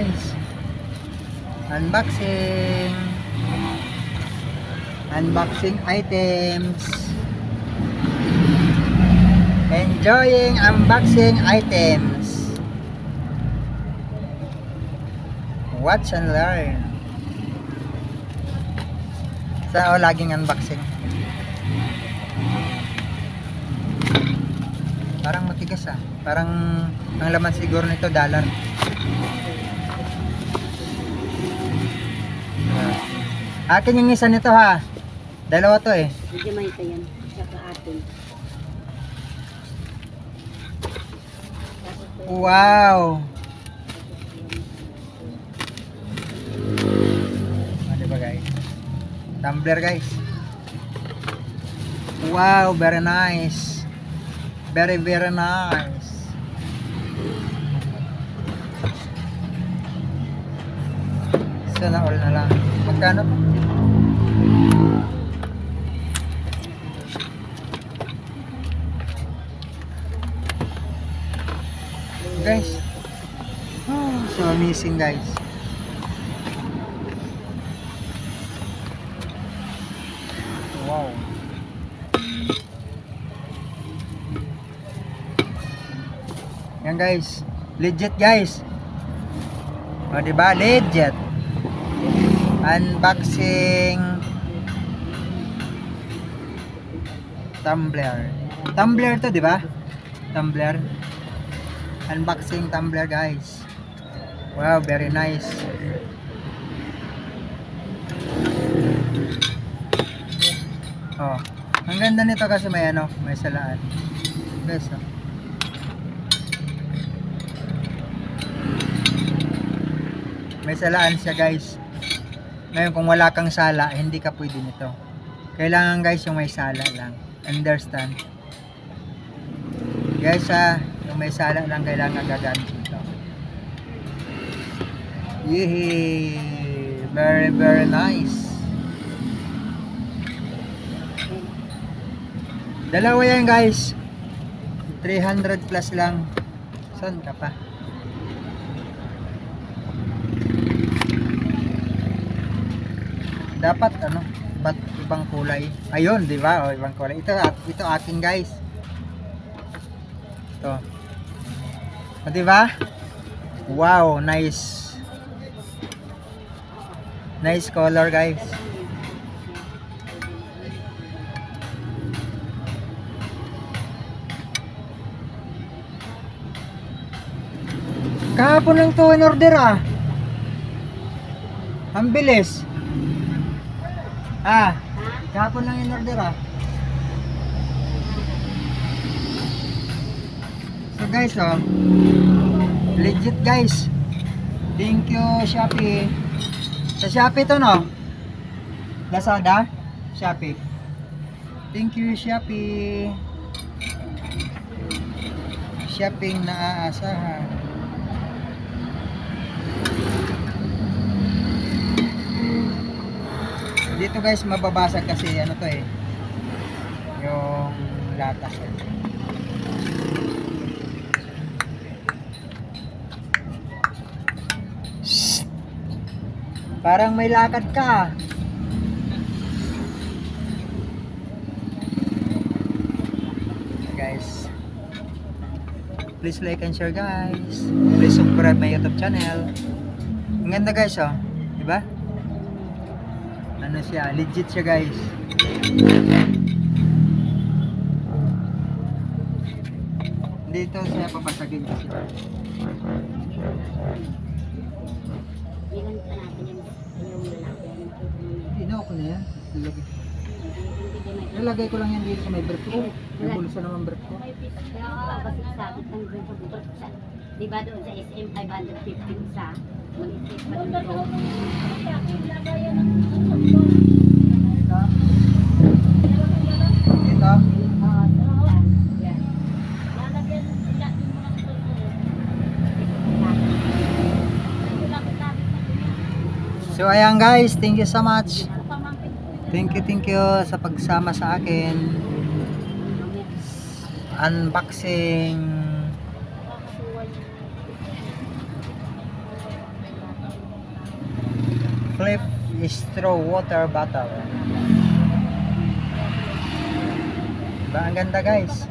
guys. Unboxing. Unboxing items. Enjoying unboxing items. Watch and learn. Sa laging unboxing. Parang matigas ah. Parang ang laman siguro nito dollar. Akin yung isa nito ha. Dalawa to eh. Hindi may ito yan. Saka atin. Wow. Ano ba guys? Tumbler guys. Wow, very nice. Very nice. Sana all na lang. Magkano? Guys. Oh, so amazing guys. Wow. Yan guys. Legit guys. O diba? Legit. Unboxing tumbler. Tumbler to, di ba? Tumbler. Unboxing tumbler, guys. Wow, very nice. Oh, ang ganda nito kasi may ano, may salaan. Guys, oh. May salaan siya, guys. Ngayon kung wala kang sala, hindi ka pwede nito. Kailangan guys yung may sala lang. Understand? Guys yung may sala lang kailangan gagamit nito. Yehey! Very nice. Dalawa yan guys. 300 plus lang. Saan ka pa? Dapat ano, ba't ibang kulay? Ayun, di ba? O, ibang kulay. Ito akin, guys. Ito. O, di ba? Wow, nice. Nice color, guys. Kahapon lang to in order ah. Ang bilis. Kahapon lang in order ah. So guys legit guys. Thank you Shopee. Sa Shopee to no? Lazada? Shopee. Thank you Shopee. Shopping na aasahan. Dito guys mababasag kasi ano to eh, yung latas eh. Shhh. Parang may lakad ka. Guys, please like and share guys. Please subscribe my YouTube channel. Ang ganda guys oh, diba? Ano siya, legit siya guys. Dito siya papasagin kasi. Ino ko na yan. Nalagay ko lang yan dito sa may brief ko. May bulsa naman brief ko. Diba doon sa SM 515 sa mag-isip pa doon ito. Ito? So ayan guys, thank you so much. Thank you sa pagsama sa akin. Unboxing Flip straw water bottle. Diba ang ganda guys?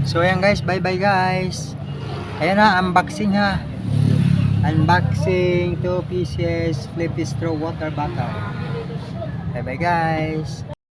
So ayan guys, bye bye guys. Ayan na, unboxing ha. Unboxing 2 pieces flip straw water bottle. Bye bye guys.